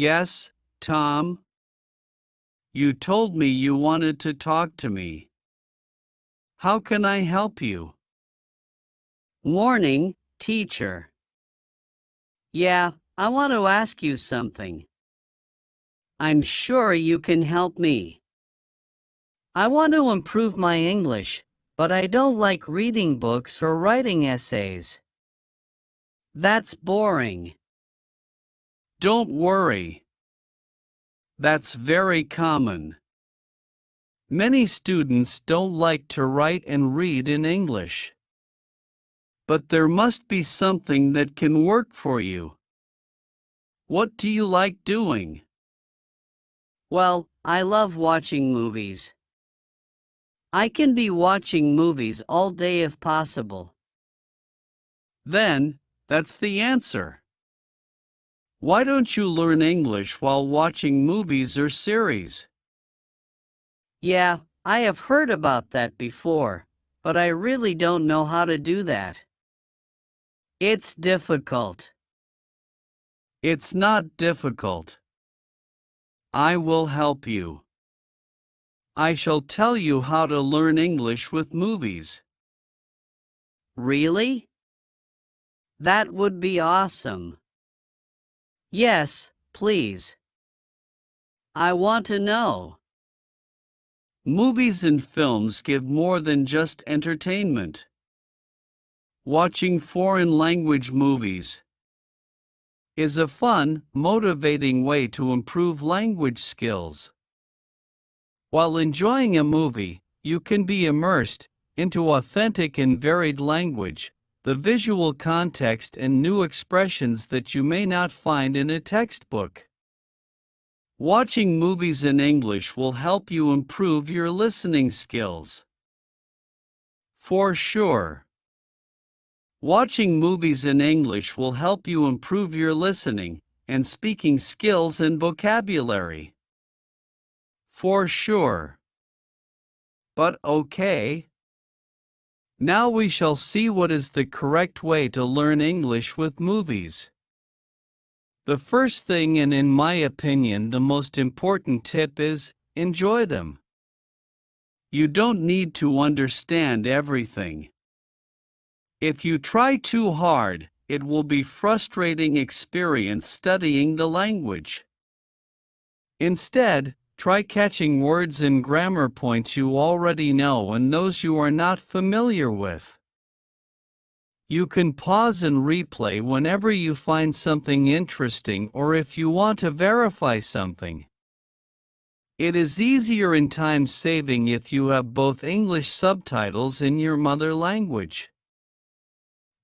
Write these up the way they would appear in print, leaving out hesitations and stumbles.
Yes, Tom? You told me you wanted to talk to me. How can I help you? Morning, teacher. Yeah, I want to ask you something. I'm sure you can help me. I want to improve my English, but I don't like reading books or writing essays. That's boring. Don't worry. That's very common. Many students don't like to write and read in English. But there must be something that can work for you. What do you like doing? Well, I love watching movies. I can be watching movies all day if possible. Then, that's the answer. Why don't you learn English while watching movies or series? Yeah, I have heard about that before, but I really don't know how to do that. It's difficult. It's not difficult. I will help you. I shall tell you how to learn English with movies. Really? That would be awesome. Yes, please. I want to know. Movies and films give more than just entertainment. Watching foreign language movies is a fun, motivating way to improve language skills. While enjoying a movie, you can be immersed into authentic and varied language, the visual context and new expressions that you may not find in a textbook. Watching movies in English will help you improve your listening skills. For sure. Watching movies in English will help you improve your listening and speaking skills and vocabulary. For sure. But okay. Now we shall see what is the correct way to learn English with movies. The first thing, and in my opinion the most important tip, is enjoy them. You don't need to understand everything. If you try too hard, it will be a frustrating experience studying the language. Instead, try catching words and grammar points you already know and those you are not familiar with. You can pause and replay whenever you find something interesting or if you want to verify something. It is easier and time-saving if you have both English subtitles in your mother language.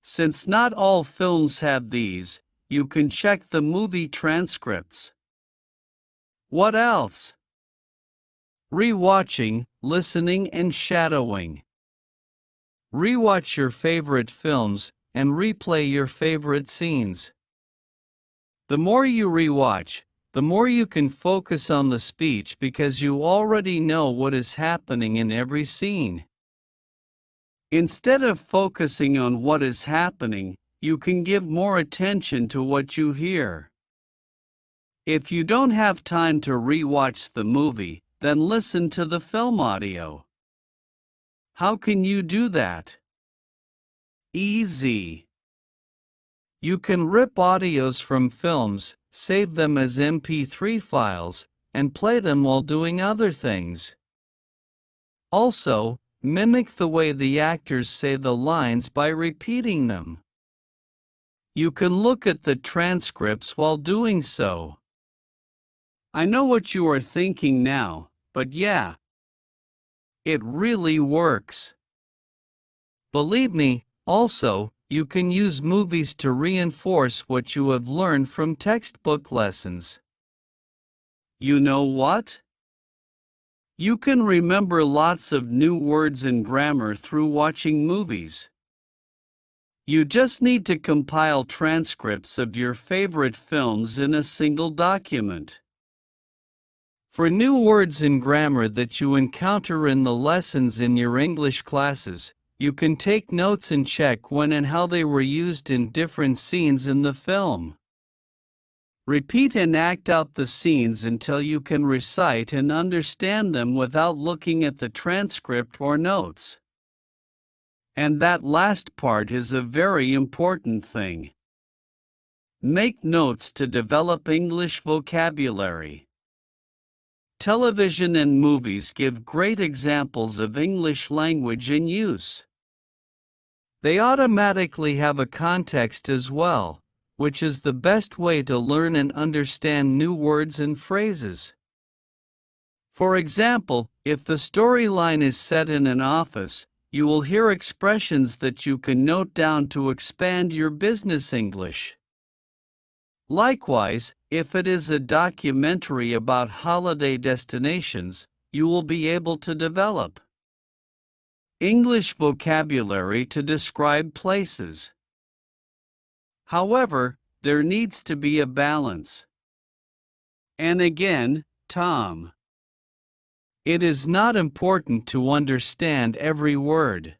Since not all films have these, you can check the movie transcripts. What else? Rewatching, listening and shadowing. Rewatch your favorite films and replay your favorite scenes. The more you rewatch, the more you can focus on the speech because you already know what is happening in every scene. Instead of focusing on what is happening, you can give more attention to what you hear. If you don't have time to rewatch the movie, then listen to the film audio. How can you do that? Easy. You can rip audios from films, save them as MP3 files, and play them while doing other things. Also, mimic the way the actors say the lines by repeating them. You can look at the transcripts while doing so. I know what you are thinking now, but yeah, it really works. Believe me, also, you can use movies to reinforce what you have learned from textbook lessons. You know what? You can remember lots of new words and grammar through watching movies. You just need to compile transcripts of your favorite films in a single document. For new words and grammar that you encounter in the lessons in your English classes, you can take notes and check when and how they were used in different scenes in the film. Repeat and act out the scenes until you can recite and understand them without looking at the transcript or notes. And that last part is a very important thing. Make notes to develop English vocabulary. Television and movies give great examples of English language in use. They automatically have a context as well, which is the best way to learn and understand new words and phrases. For example, if the storyline is set in an office, you will hear expressions that you can note down to expand your business English. Likewise, if it is a documentary about holiday destinations, you will be able to develop English vocabulary to describe places. However, there needs to be a balance. And again, Tom. It is not important to understand every word.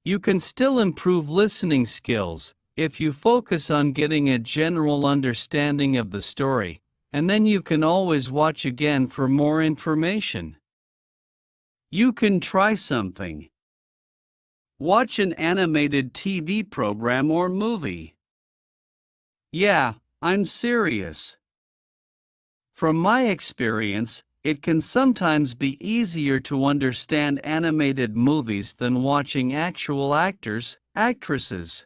You can still improve listening skills if you focus on getting a general understanding of the story, and then you can always watch again for more information. You can try something. Watch an animated TV program or movie. Yeah, I'm serious. From my experience, it can sometimes be easier to understand animated movies than watching actual actors, actresses.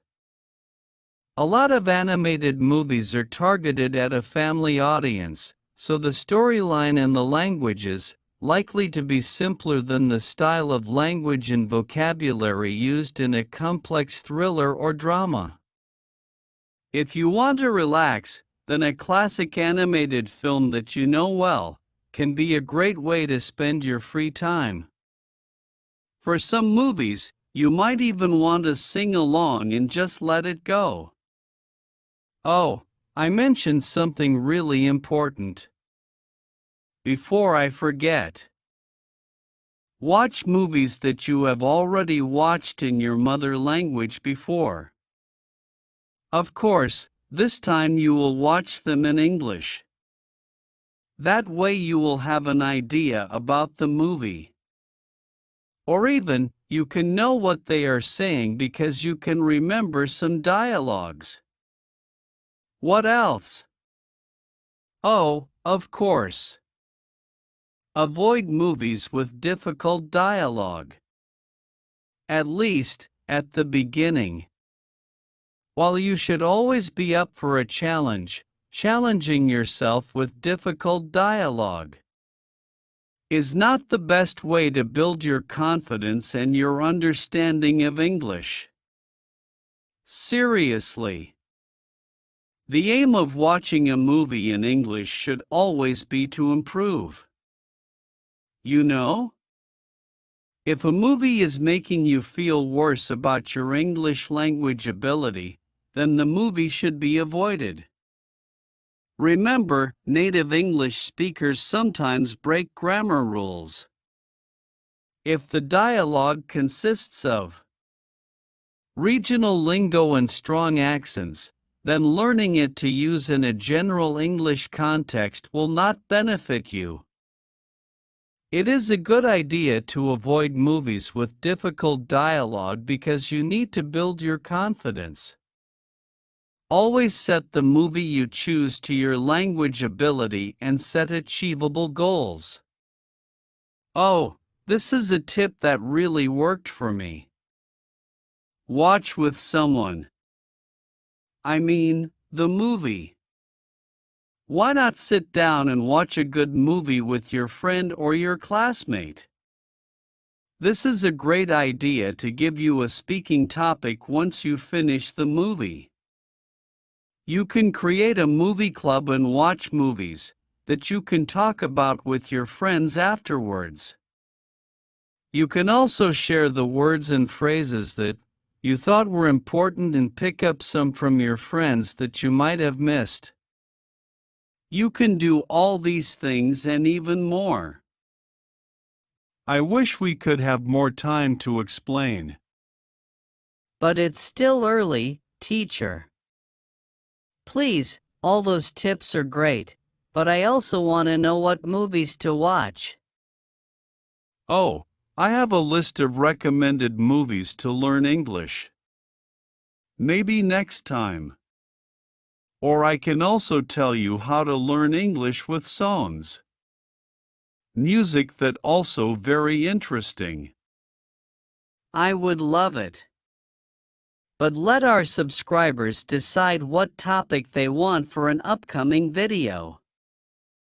A lot of animated movies are targeted at a family audience, so the storyline and the language is likely to be simpler than the style of language and vocabulary used in a complex thriller or drama. If you want to relax, then a classic animated film that you know well can be a great way to spend your free time. For some movies, you might even want to sing along and just let it go. Oh, I mentioned something really important. Before I forget, watch movies that you have already watched in your mother language before. Of course, this time you will watch them in English. That way you will have an idea about the movie. Or even, you can know what they are saying because you can remember some dialogues. What else? Oh, of course. Avoid movies with difficult dialogue. At least, at the beginning. While you should always be up for a challenge, challenging yourself with difficult dialogue is not the best way to build your confidence and your understanding of English. Seriously. The aim of watching a movie in English should always be to improve. You know? If a movie is making you feel worse about your English language ability, then the movie should be avoided. Remember, native English speakers sometimes break grammar rules. If the dialogue consists of regional lingo and strong accents, then learning it to use in a general English context will not benefit you. It is a good idea to avoid movies with difficult dialogue because you need to build your confidence. Always set the movie you choose to your language ability and set achievable goals. Oh, this is a tip that really worked for me. Watch with someone. I mean, the movie. Why not sit down and watch a good movie with your friend or your classmate? This is a great idea to give you a speaking topic once you finish the movie. You can create a movie club and watch movies that you can talk about with your friends afterwards. You can also share the words and phrases that you thought were important and pick up some from your friends that you might have missed. You can do all these things and even more. I wish we could have more time to explain. But it's still early, teacher. Please, All those tips are great, but I also want to know what movies to watch. Oh, I have a list of recommended movies to learn English. Maybe next time. Or I can also tell you how to learn English with songs. Music that also very interesting. I would love it. But let our subscribers decide what topic they want for an upcoming video.